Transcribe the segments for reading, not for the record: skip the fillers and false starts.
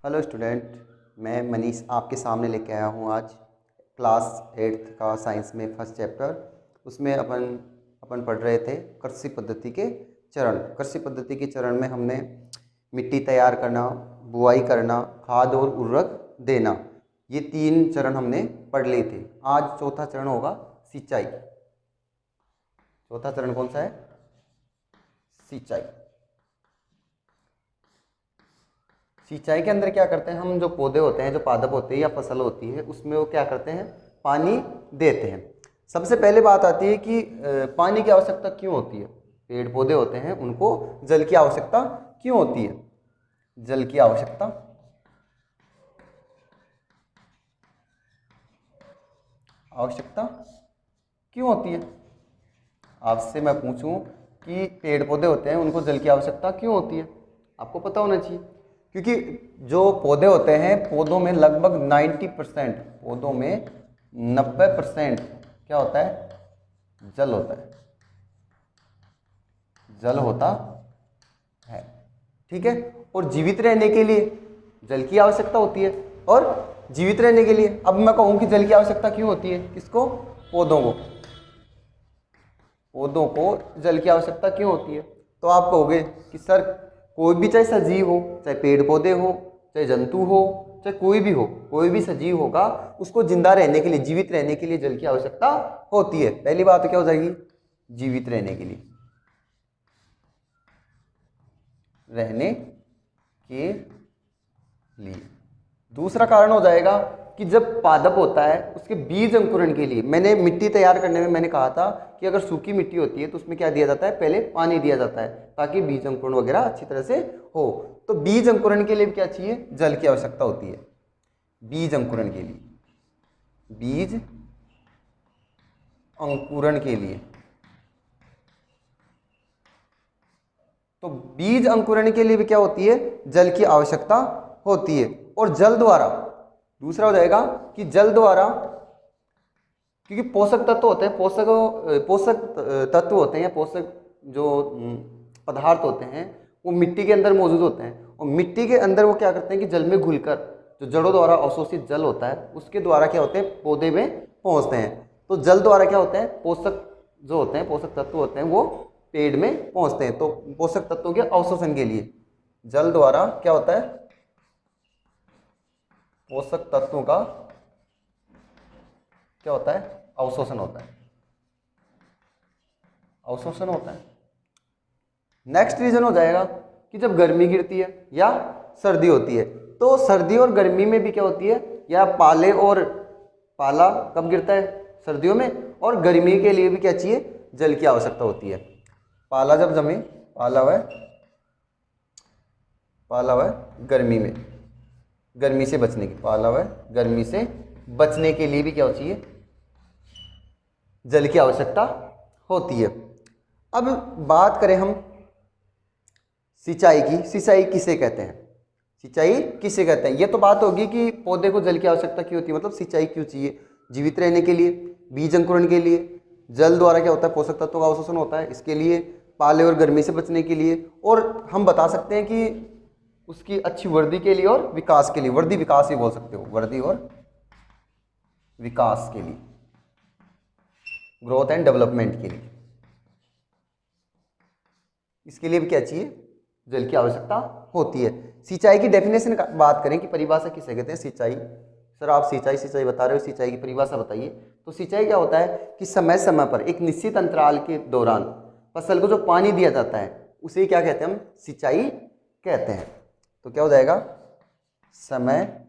Hello student, मैं मनीष आपके सामने लेके आया हूँ आज क्लास 8th का साइंस में फर्स्ट चैप्टर। उसमें अपन पढ़ रहे थे कृषि पद्धति के चरण। कृषि पद्धति के चरण में हमने मिट्टी तैयार करना, बुआई करना, खाद और उर्वरक देना, ये 3 चरण हमने पढ़ लिए थे। आज चौथा चरण होगा सिंचाई। चौथा चरण कौन सा है? सिंचाई। सिंचाई के अंदर क्या करते हैं हम? जो पौधे होते हैं, जो पादप होते हैं या फसल होती है, उसमें वो क्या करते हैं? पानी देते हैं। सबसे पहले बात आती है कि पानी की आवश्यकता क्यों होती है? पेड़ पौधे होते हैं, उनको जल की आवश्यकता क्यों होती है? जल की आवश्यकता क्यों होती है? आपसे मैं पूछूं कि पेड़ पौधे होते हैं, उनको जल की आवश्यकता क्यों होती है? आपको पता होना चाहिए, क्योंकि जो पौधे होते हैं, पौधों में लगभग 90%, पौधों में 90% क्या होता है? जल होता है। जल होता है, ठीक है। और जीवित रहने के लिए जल की आवश्यकता होती है। और जीवित रहने के लिए अब मैं कहूं कि जल की आवश्यकता क्यों होती है? किसको? पौधों को। पौधों को जल की आवश्यकता क्यों होती है? तो आप कहोगे कि सर, कोई भी, चाहे सजीव हो, चाहे पेड़ पौधे हो, चाहे जंतु हो, चाहे कोई भी हो, कोई भी सजीव होगा, उसको जिंदा रहने के लिए, जीवित रहने के लिए जल की आवश्यकता होती है। पहली बात तो क्या हो जाएगी? जीवित रहने के लिए, रहने के लिए। दूसरा कारण हो जाएगा कि जब पादप होता है, उसके बीज अंकुरण के लिए, मैंने मिट्टी तैयार करने में मैंने कहा था कि अगर सूखी मिट्टी होती है तो उसमें क्या दिया जाता है? पहले पानी दिया जाता है, ताकि बीज अंकुरण वगैरह अच्छी तरह से हो। तो बीज अंकुरण के लिए भी क्या चाहिए? जल की आवश्यकता होती है। बीज अंकुरण के लिए, बीज अंकुरण के लिए, तो बीज अंकुरण के लिए भी क्या होती है? जल की आवश्यकता होती है। और जल द्वारा, दूसरा हो जाएगा कि जल द्वारा, क्योंकि पोषक तत्व होते हैं, पोषक तत्व होते हैं, या पोषक जो पदार्थ होते हैं, वो मिट्टी के अंदर मौजूद होते हैं। और मिट्टी के अंदर वो क्या करते हैं कि जल में घुलकर, जो जड़ों द्वारा अवशोषित जल होता है, उसके द्वारा क्या होते हैं? पौधे में पहुंचते हैं। तो जल द्वारा क्या होता है? पोषक जो होते हैं, पोषक तत्व होते हैं, वो पेड़ में पहुंचते हैं। तो पोषक तत्वों के अवशोषण के लिए जल द्वारा क्या होता है? पोषक तत्वों का क्या होता है? अवशोषण होता है। अवशोषण होता है। नेक्स्ट रीजन हो जाएगा कि जब गर्मी गिरती है या सर्दी होती है, तो सर्दी और गर्मी में भी क्या होती है? या पाला कब गिरता है? सर्दियों में। और गर्मी के लिए भी क्या चाहिए? जल की आवश्यकता होती है। पाला जब जमे, पाला हुआ है गर्मी में, गर्मी से बचने की, पाला हुआ है गर्मी से बचने के लिए भी क्या चाहिए? जल की आवश्यकता होती है। अब बात करें हम सिंचाई की। सिंचाई किसे कहते हैं? सिंचाई किसे कहते हैं? ये तो बात होगी कि पौधे को जल की आवश्यकता क्यों होती है, मतलब सिंचाई क्यों चाहिए? जीवित रहने के लिए, बीज अंकुरण के लिए, जल द्वारा क्या होता है? पोषक तत्वों का अवशोषण होता है, इसके लिए, पाले और गर्मी से बचने के लिए, और हम बता सकते हैं कि उसकी अच्छी वृद्धि के लिए और विकास के लिए। वृद्धि विकास ही बोल सकते हो, वृद्धि और विकास के लिए, ग्रोथ एंड डेवलपमेंट के लिए, इसके लिए भी क्या चाहिए? जल की आवश्यकता होती है। सिंचाई की डेफिनेशन का बात करें कि परिभाषा किसे कहते हैं? सिंचाई। सर, आप सिंचाई सिंचाई बता रहे हो, सिंचाई की परिभाषा बताइए। तो सिंचाई क्या होता है कि समय समय पर, एक निश्चित अंतराल के दौरान फसल को जो पानी दिया जाता है, उसे क्या कहते हैं? हम सिंचाई कहते हैं। तो क्या हो जाएगा? समय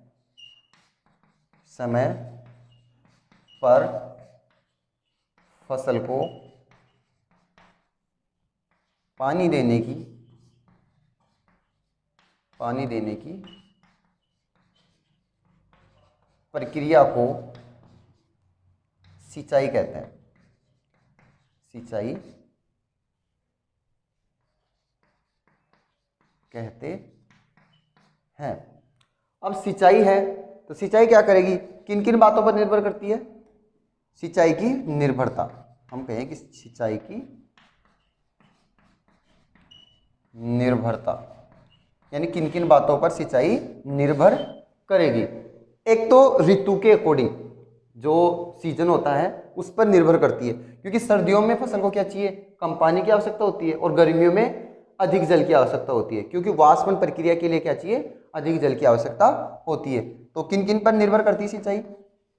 समय पर फसल को पानी देने की प्रक्रिया को सिंचाई कहते हैं। सिंचाई कहते हैं। अब सिंचाई है, तो सिंचाई क्या करेगी? किन किन बातों पर निर्भर करती है? सिंचाई की निर्भरता, हम कहें कि सिंचाई की निर्भरता। यानी किन किन बातों पर सिंचाई निर्भर करेगी। एक तो ऋतु के अकॉर्डिंग, जो सीजन होता है उस पर निर्भर करती है, क्योंकि सर्दियों में फसल को क्या चाहिए, कम पानी की आवश्यकता होती है, और गर्मियों में अधिक जल की आवश्यकता होती है, क्योंकि वाष्पन प्रक्रिया के लिए क्या चाहिए, अधिक जल की आवश्यकता होती है। तो किन किन पर निर्भर करती है सिंचाई,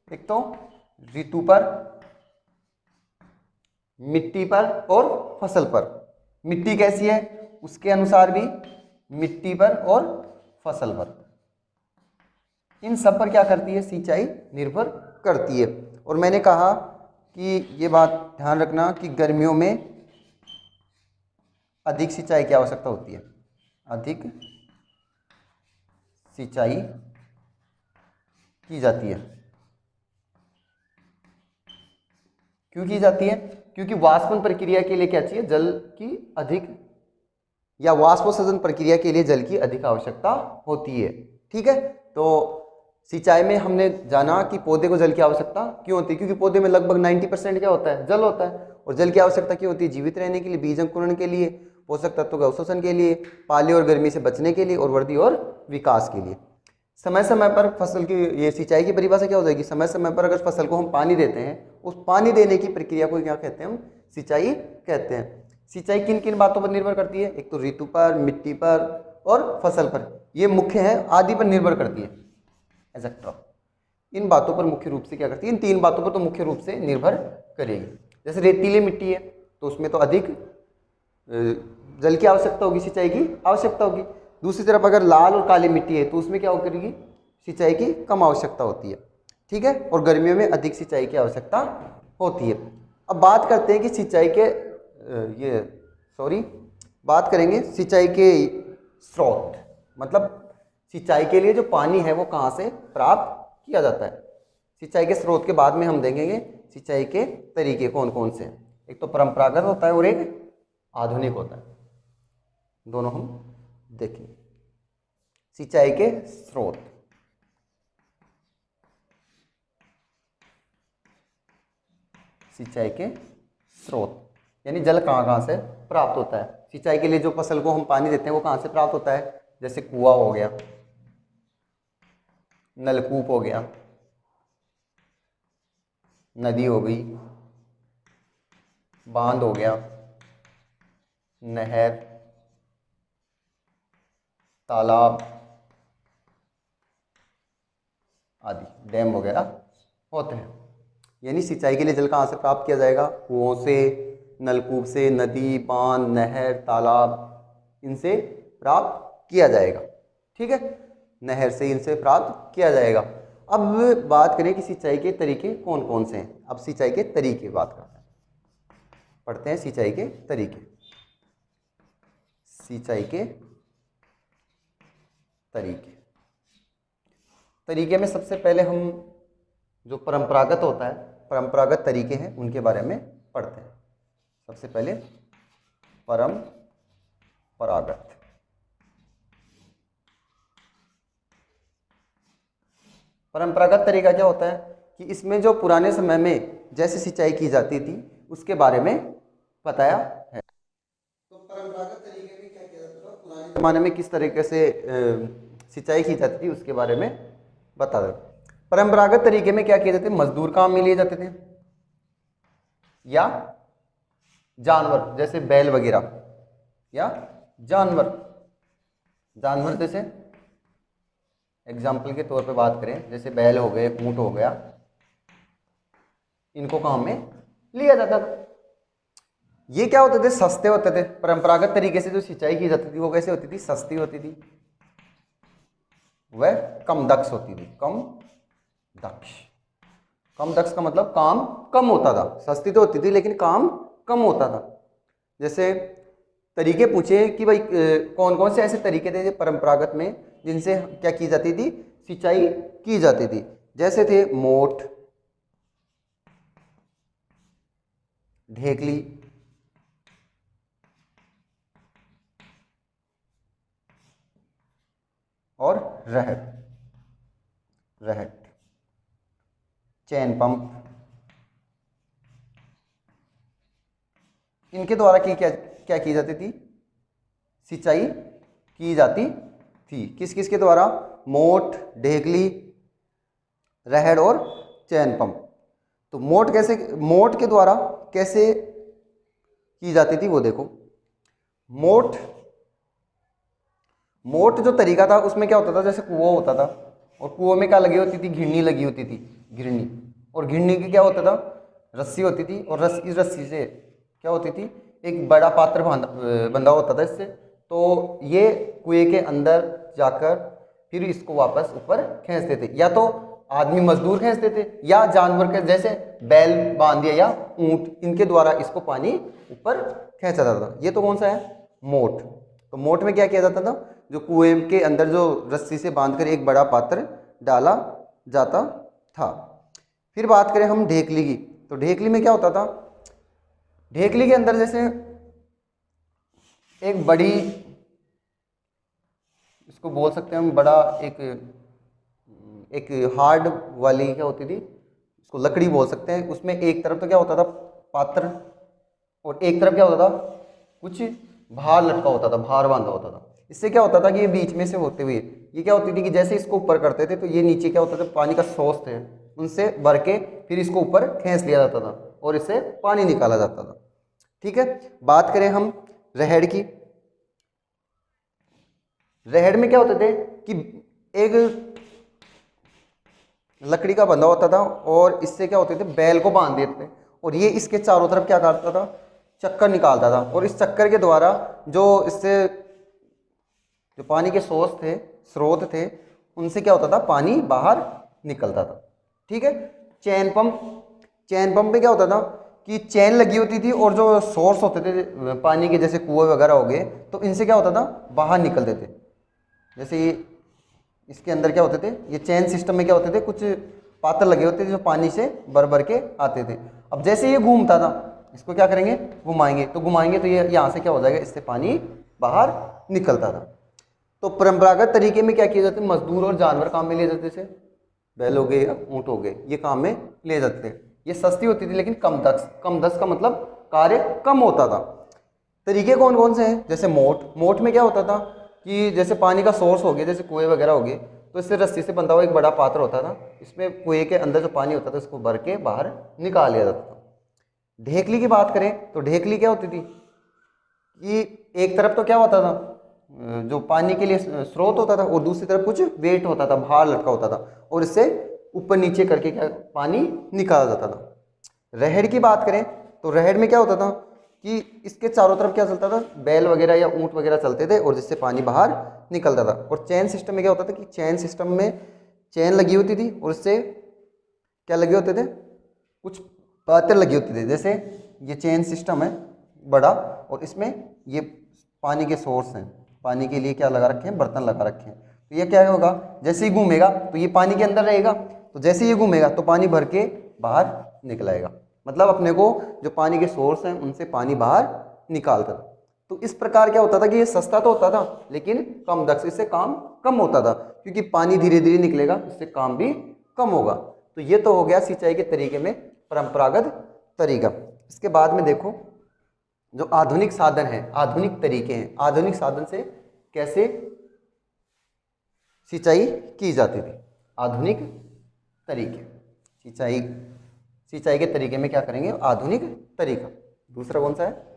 एक तो ऋतु पर, मिट्टी पर और फसल पर। मिट्टी कैसी है उसके अनुसार भी, मिट्टी पर और फसल पर, इन सब पर क्या करती है सिंचाई निर्भर करती है। और मैंने कहा कि ये बात ध्यान रखना कि गर्मियों में अधिक सिंचाई की आवश्यकता होती है, अधिक सिंचाई की जाती है। क्यों की जाती है, क्योंकि वाष्पन प्रक्रिया के लिए क्या चाहिए, जल की अधिक, या वाष्पोत्सर्जन प्रक्रिया के लिए जल की अधिक आवश्यकता होती है। ठीक है, तो सिंचाई में हमने जाना कि पौधे को जल की आवश्यकता क्यों होती है, क्योंकि पौधे में लगभग 90% क्या होता है, जल होता है। और जल की आवश्यकता क्यों होती है, जीवित रहने के लिए, बीज अंकुरण के लिए, पोषक तत्वों का अवशोषण के लिए, पाले और गर्मी से बचने के लिए, और वृद्धि और विकास के लिए। समय समय पर फसल की, ये सिंचाई की परिभाषा क्या हो जाएगी, समय समय पर अगर फसल को हम पानी देते हैं, उस पानी देने की प्रक्रिया को क्या कहते हैं, हम सिंचाई कहते हैं। सिंचाई किन किन बातों पर निर्भर करती है, एक तो ऋतु पर, मिट्टी पर और फसल पर, ये मुख्य है, आदि पर निर्भर करती है, एक्सेट्रा। इन बातों पर मुख्य रूप से क्या करती है, इन तीन बातों पर तो मुख्य रूप से निर्भर करेगी। जैसे रेतीली मिट्टी है तो उसमें तो अधिक जल की आवश्यकता होगी, सिंचाई की आवश्यकता होगी। दूसरी तरफ अगर लाल और काली मिट्टी है तो उसमें क्या हो करेगी, सिंचाई की कम आवश्यकता होती है। ठीक है, और गर्मियों में अधिक सिंचाई की आवश्यकता होती है। अब बात करते हैं कि सिंचाई के बात करेंगे सिंचाई के स्रोत, मतलब सिंचाई के लिए जो पानी है वो कहाँ से प्राप्त किया जाता है। सिंचाई के स्रोत के बाद में हम देखेंगे सिंचाई के तरीके कौन कौन से हैं। एक तो परंपरागत होता है और एक आधुनिक होता है, दोनों हम देखेंगे। सिंचाई के स्रोत, सिंचाई के स्रोत यानी जल कहाँ कहाँ से प्राप्त होता है। सिंचाई के लिए जो फसल को हम पानी देते हैं वो कहाँ से प्राप्त होता है, जैसे कुआं हो गया, नलकूप हो गया, नदी हो गई, बांध हो गया, नहर, तालाब आदि, डैम वगैरह होते हैं। यानी सिंचाई के लिए जल कहाँ से प्राप्त किया जाएगा, कुओं से, नलकूप से, नदी, बांध, नहर, तालाब, इनसे प्राप्त किया जाएगा। ठीक है, नहर से इनसे प्राप्त किया जाएगा। अब बात करें कि सिंचाई के तरीके कौन कौन से हैं। अब सिंचाई के तरीके बात करते हैं, पढ़ते हैं सिंचाई के तरीके। सिंचाई के तरीके, तरीके में सबसे पहले हम जो परंपरागत होता है, परंपरागत तरीके हैं उनके बारे में पढ़ते हैं। सबसे पहले परंपरागत, परंपरागत तरीका क्या होता है कि इसमें जो पुराने समय में जैसे सिंचाई की जाती थी उसके बारे में बताया है। तो परंपरागत तरीके में क्या किया जाता था, पुराने जमाने में किस तरीके से सिंचाई की जाती थी उसके बारे में बता दो। परंपरागत तरीके में क्या किए जाते, मजदूर काम में लिए जाते थे, या जानवर जैसे बैल वगैरह, या जानवर जैसे एग्जाम्पल के तौर पे बात करें, जैसे बैल हो गए, ऊंट हो गया, इनको काम में लिया जाता था। ये क्या होते थे, सस्ते होते थे। परंपरागत तरीके से जो सिंचाई की जाती थी वो कैसे होती थी, सस्ती होती थी, वह कम दक्ष होती थी, कम दक्ष। कम दक्ष का मतलब काम कम होता था, सस्ती तो होती थी लेकिन काम कम होता था। जैसे तरीके पूछे कि भाई कौन कौन से ऐसे तरीके थे परंपरागत में जिनसे क्या की जाती थी, सिंचाई की जाती थी। जैसे थे मोट, ढेकली, और रहट, चैन पंप। इनके द्वारा क्या क्या की जाती थी, सिंचाई की जाती थी। किस किस के द्वारा? मोट, ढेकली, रहड़ और चैन पंप। तो मोट के द्वारा कैसे की जाती थी वो देखो। मोट मोट जो तरीका था उसमें क्या होता था, जैसे कुआं होता था और कुआं में क्या लगी होती थी? घिरनी लगी होती थी, घिरनी। और घिरनी की क्या होता था? रस्सी होती थी, और इस रस्सी से क्या होती थी? एक बड़ा पात्र बंधा होता था इससे। तो ये कुएं के अंदर जाकर फिर इसको वापस ऊपर खींचते थे, या तो आदमी मजदूर खींचते थे या जानवर के जैसे बैल बांध दिया या ऊंट, इनके द्वारा इसको पानी ऊपर खींचा जाता था। ये तो कौन सा है? मोट। तो मोट में क्या किया जाता था? जो कुएं के अंदर जो रस्सी से बांधकर एक बड़ा पात्र डाला जाता था। फिर बात करें हम ढेकली की, तो ढेकली में क्या होता था? ढेकली के अंदर जैसे एक बड़ी, इसको बोल सकते हैं हम बड़ा, एक एक हार्ड वाली क्या होती थी, इसको लकड़ी बोल सकते हैं। उसमें एक तरफ तो क्या होता था? पात्र, और एक तरफ क्या होता था? कुछ भार लटका होता था, भार बांधा होता था। इससे क्या होता था कि ये बीच में से होते हुए ये क्या होती थी कि जैसे इसको ऊपर करते थे तो ये नीचे क्या होता था? पानी का सोर्स थे, उनसे भर के फिर इसको ऊपर खींच लिया जाता था और इससे पानी निकाला जाता था। ठीक है। बात करें हम रहड़ की। रहड़ में क्या होते थे कि एक लकड़ी का बंधा होता था और इससे क्या होते थे? बैल को बांध देते थे, और ये इसके चारों तरफ क्या करता था? चक्कर निकालता था, और इस चक्कर के द्वारा जो इससे जो पानी के सोर्स थे, स्रोत थे, उनसे क्या होता था? पानी बाहर निकलता था। ठीक है। चैन पंप। चैन पंप में क्या होता था कि चैन लगी होती थी और जो सोर्स होते थे पानी के, जैसे कुएं वगैरह हो गए, तो इनसे क्या होता था? बाहर निकलते थे। जैसे ये इसके अंदर क्या होते थे? ये चैन सिस्टम में क्या होते थे? कुछ पात्र लगे होते थे जो पानी से भर भर के आते थे। अब जैसे ये घूमता था, इसको क्या करेंगे? घुमाएंगे, तो घुमाएंगे तो ये यहाँ से क्या हो जाएगा? इससे पानी बाहर निकलता था। तो परंपरागत तरीके में क्या किया जाता है? मजदूर और जानवर काम में ले जाते थे, बैल हो गए या ऊँट हो गए, ये काम में ले जाते थे। ये सस्ती होती थी लेकिन कम दक्ष। कम दक्ष का मतलब कार्य कम होता था। तरीके कौन कौन से हैं? जैसे मोट में क्या होता था कि जैसे पानी का सोर्स हो गया, जैसे कुएं वगैरह हो गए, तो इससे रस्सी से बंधा हुआ एक बड़ा पात्र होता था, इसमें कुएं के अंदर जो पानी होता था उसको भर के बाहर निकाल लिया जाता था। ढेकली की बात करें तो ढेकली क्या होती थी कि एक तरफ तो क्या होता था? जो पानी के लिए स्रोत होता था, और दूसरी तरफ कुछ वेट होता था, भार लटका होता था, और इससे ऊपर नीचे करके क्या पानी निकाला जाता था। रहड़ की बात करें तो रहड़ में क्या होता था कि इसके चारों तरफ क्या चलता था? बैल वगैरह या ऊंट वगैरह चलते थे, और जिससे पानी बाहर निकलता था। और चैन सिस्टम में क्या होता था कि चैन सिस्टम में चैन लगी होती थी, और इससे क्या लगे होते थे? कुछ पात्र लगे होते थे। जैसे ये चेन सिस्टम है बड़ा, और इसमें ये पानी के सोर्स हैं, पानी के लिए क्या लगा रखे हैं? बर्तन लगा रखे हैं। तो ये क्या होगा? जैसे ही घूमेगा तो ये पानी के अंदर रहेगा, तो जैसे ही ये घूमेगा तो पानी भर के बाहर निकल आएगा। मतलब अपने को जो पानी के सोर्स हैं उनसे पानी बाहर निकालता था। तो इस प्रकार क्या होता था कि ये सस्ता तो होता था लेकिन कम दक्ष, इससे काम कम होता था, क्योंकि पानी धीरे धीरे निकलेगा, इससे काम भी कम होगा। तो ये तो हो गया सिंचाई के तरीके में परंपरागत तरीका। इसके बाद में देखो जो आधुनिक साधन है, आधुनिक तरीके हैं, आधुनिक साधन से कैसे सिंचाई की जाती थी। आधुनिक तरीके, सिंचाई सिंचाई के तरीके में क्या करेंगे? आधुनिक तरीका। दूसरा कौन सा है?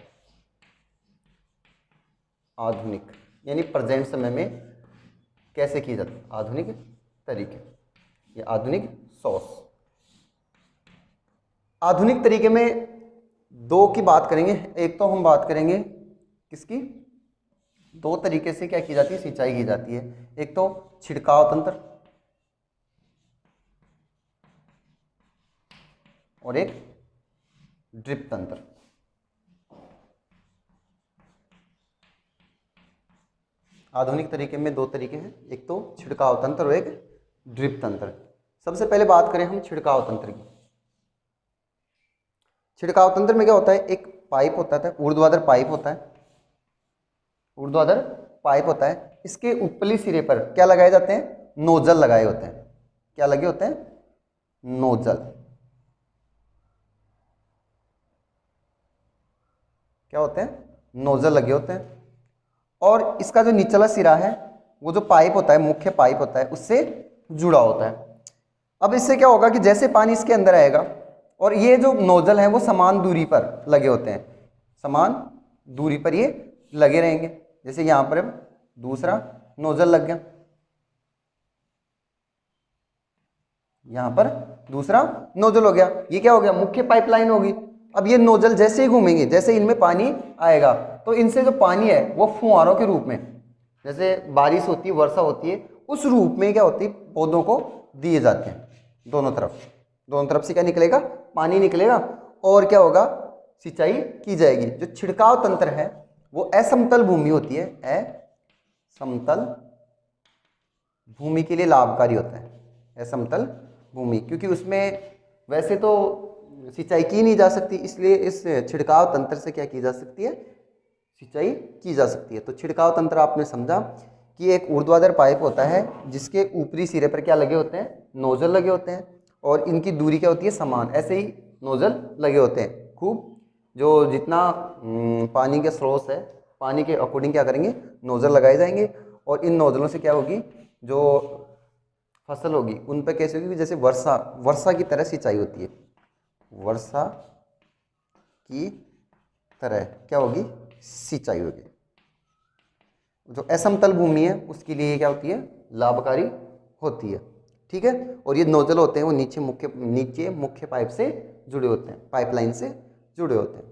आधुनिक, यानी प्रेजेंट समय में कैसे की जाती है आधुनिक तरीके, या आधुनिक सोर्स। आधुनिक तरीके में दो की बात करेंगे। एक तो हम बात करेंगे किसकी? दो तरीके से क्या की जाती है? सिंचाई की जाती है। एक तो छिड़काव तंत्र, और एक ड्रिप तंत्र। आधुनिक तरीके में दो तरीके हैं, एक तो छिड़काव तंत्र और एक ड्रिप तंत्र। सबसे पहले बात करें हम छिड़काव तंत्र की। छिड़काव तंत्र में क्या होता है? एक पाइप होता है, ऊर्ध्वाधर पाइप होता है, ऊर्ध्वाधर पाइप होता है। इसके ऊपरी सिरे पर क्या लगाए जाते हैं? नोजल लगाए होते हैं। क्या लगे होते हैं? नोजल। क्या होते हैं? नोजल लगे होते हैं। और इसका जो निचला सिरा है वो जो पाइप होता है, मुख्य पाइप होता है, उससे जुड़ा होता है। अब इससे क्या होगा कि जैसे पानी इसके अंदर आएगा और ये जो नोजल है वो समान दूरी पर लगे होते हैं, समान दूरी पर ये लगे रहेंगे। जैसे यहाँ पर दूसरा नोजल लग गया, यहाँ पर दूसरा नोजल हो गया, ये क्या हो गया, मुख्य पाइपलाइन होगी। अब ये नोजल जैसे ही घूमेंगे, जैसे इनमें पानी आएगा तो इनसे जो पानी है वो फुहारों के रूप में, जैसे बारिश होती है, वर्षा होती है, उस रूप में क्या होती है, पौधों को दिए जाते हैं। दोनों तरफ से क्या निकलेगा, पानी निकलेगा और क्या होगा, सिंचाई की जाएगी। जो छिड़काव तंत्र है वो असमतल भूमि होती है, असमतल भूमि के लिए लाभकारी होता है, असमतल भूमि, क्योंकि उसमें वैसे तो सिंचाई की नहीं जा सकती, इसलिए इस छिड़काव तंत्र से क्या की जा सकती है, सिंचाई की जा सकती है। तो छिड़काव तंत्र आपने समझा कि एक ऊर्ध्वाधर पाइप होता है जिसके ऊपरी सिरे पर क्या लगे होते हैं, नोजल लगे होते हैं और इनकी दूरी क्या होती है, समान। ऐसे ही नोजल लगे होते हैं खूब, जो जितना पानी के स्रोत है, पानी के अकॉर्डिंग क्या करेंगे, नोजल लगाए जाएंगे और इन नोजलों से क्या होगी, जो फसल होगी उन पर कैसे होगी, जैसे वर्षा की तरह सिंचाई होती है, वर्षा की तरह क्या होगी, सिंचाई होगी। जो असमतल भूमि है उसके लिए क्या होती है, लाभकारी होती है। ठीक है, और ये नोजल होते हैं वो नीचे मुख्य पाइप से जुड़े होते हैं, पाइपलाइन से जुड़े होते हैं।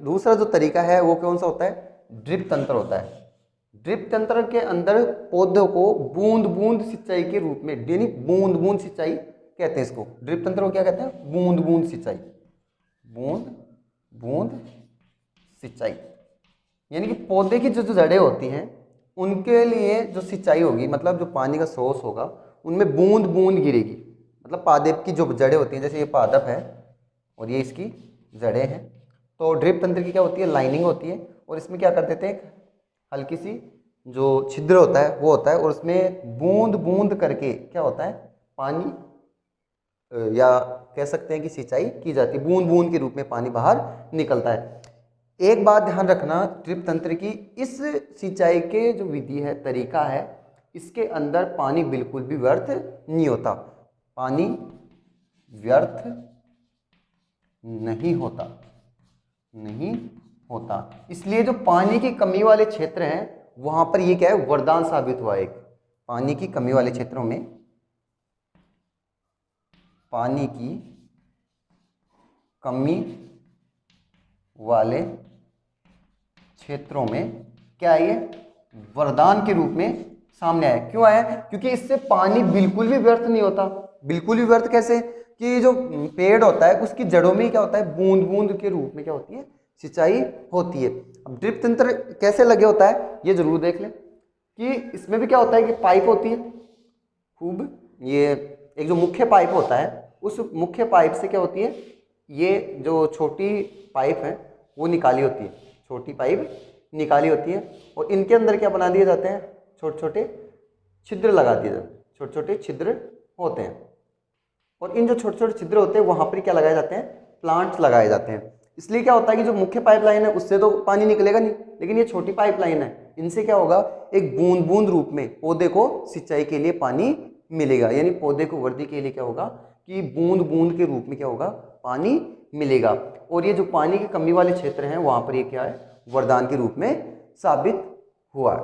दूसरा जो तरीका है वो कौन सा होता है, ड्रिप तंत्र होता है। ड्रिप तंत्र के अंदर पौधों को बूंद बूंद सिंचाई के रूप में, यानी बूंद बूंद सिंचाई कहते हैं इसको। ड्रिप तंत्र को क्या कहते हैं, बूंद बूंद सिंचाई, बूंद बूंद सिंचाई, यानी कि पौधे की जो जड़ें होती हैं उनके लिए जो सिंचाई होगी, मतलब जो पानी का सोर्स होगा उनमें बूंद बूंद गिरेगी। मतलब पादप की जो जड़ें होती हैं, जैसे ये पादप है और ये इसकी जड़ें हैं, तो ड्रिप तंत्र की क्या होती है, लाइनिंग होती है और इसमें क्या कर देते हैं, हल्की सी जो छिद्र होता है वो होता है और उसमें बूंद बूंद करके क्या होता है, पानी या कह सकते हैं कि सिंचाई की जाती है, बूंद बूंद के रूप में पानी बाहर निकलता है। एक बात ध्यान रखना, ड्रिप तंत्र की इस सिंचाई के जो विधि है, तरीका है, इसके अंदर पानी बिल्कुल भी व्यर्थ नहीं होता, पानी व्यर्थ नहीं होता। इसलिए जो पानी की कमी वाले क्षेत्र हैं वहां पर ये क्या है, वरदान साबित हुआ। एक पानी की कमी वाले क्षेत्रों में, पानी की कमी वाले क्षेत्रों में क्या है, ये वरदान के रूप में सामने आया। क्यों आया, क्योंकि इससे पानी बिल्कुल भी व्यर्थ नहीं होता। बिल्कुल भी व्यर्थ कैसे, कि जो पेड़ होता है उसकी जड़ों में क्या होता है, बूंद बूंद के रूप में क्या होती है, सिंचाई होती है। अब ड्रिप तंत्र कैसे लगे होता है ये जरूर देख लें कि इसमें भी क्या होता है कि पाइप होती है खूब, ये एक जो मुख्य पाइप होता है उस मुख्य पाइप से क्या होती है, ये जो छोटी पाइप है वो निकाली होती है, छोटी पाइप निकाली होती है और इनके अंदर क्या बना दिए जाते हैं, छोटे छोटे छिद्र लगा दिए जाते हैं, छोटे छोटे छिद्र होते हैं और इन जो छोटे छोटे छिद्र होते हैं वहाँ पर क्या लगाए जाते हैं, प्लांट्स लगाए जाते हैं। इसलिए क्या होता है कि जो मुख्य पाइपलाइन है उससे तो पानी निकलेगा नहीं, लेकिन ये छोटी पाइपलाइन है, इनसे क्या होगा, एक बूंद बूंद रूप में पौधे को सिंचाई के लिए पानी मिलेगा। यानी पौधे को वृद्धि के लिए क्या होगा कि बूंद बूंद के रूप में क्या होगा, पानी मिलेगा। और ये जो पानी की कमी वाले क्षेत्र हैं वहां पर ये क्या है, वरदान के रूप में साबित हुआ।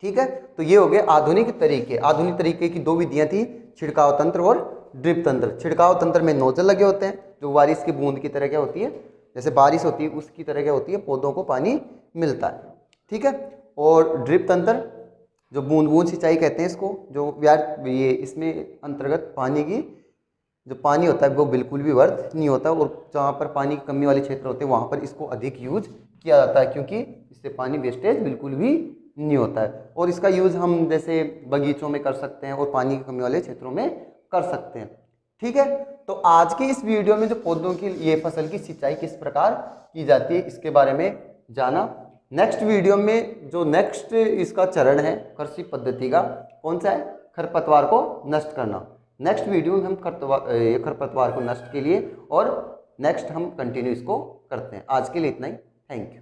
ठीक है, तो ये हो गए आधुनिक तरीके। आधुनिक तरीके की दो विधियां थी, छिड़काव तंत्र और ड्रिप तंत्र। छिड़काव तंत्र में नोजल लगे होते हैं जो बारिश की बूंद की तरह क्या होती है, जैसे बारिश होती है उसकी तरह क्या होती है, पौधों को पानी मिलता है। ठीक है, और ड्रिप तंत्र जो बूंद बूंद सिंचाई कहते हैं इसको, जो ये इसमें अंतर्गत पानी की जो पानी होता है वो बिल्कुल भी व्यर्थ नहीं होता और जहाँ पर पानी की कमी वाले क्षेत्र होते हैं वहाँ पर इसको अधिक यूज किया जाता है, क्योंकि इससे पानी वेस्टेज बिल्कुल भी नहीं होता है। और इसका यूज़ हम जैसे बगीचों में कर सकते हैं और पानी की कमी वाले क्षेत्रों में कर सकते हैं। ठीक है, तो आज की इस वीडियो में जो पौधों की ये फसल की सिंचाई किस प्रकार की जाती है इसके बारे में जाना। नेक्स्ट वीडियो में जो नेक्स्ट इसका चरण है कृषि पद्धति का, कौन सा है, खरपतवार को नष्ट करना। नेक्स्ट वीडियो में हम खरपतवार को नष्ट के लिए और नेक्स्ट हम कंटिन्यू इसको करते हैं। आज के लिए इतना ही, थैंक यू।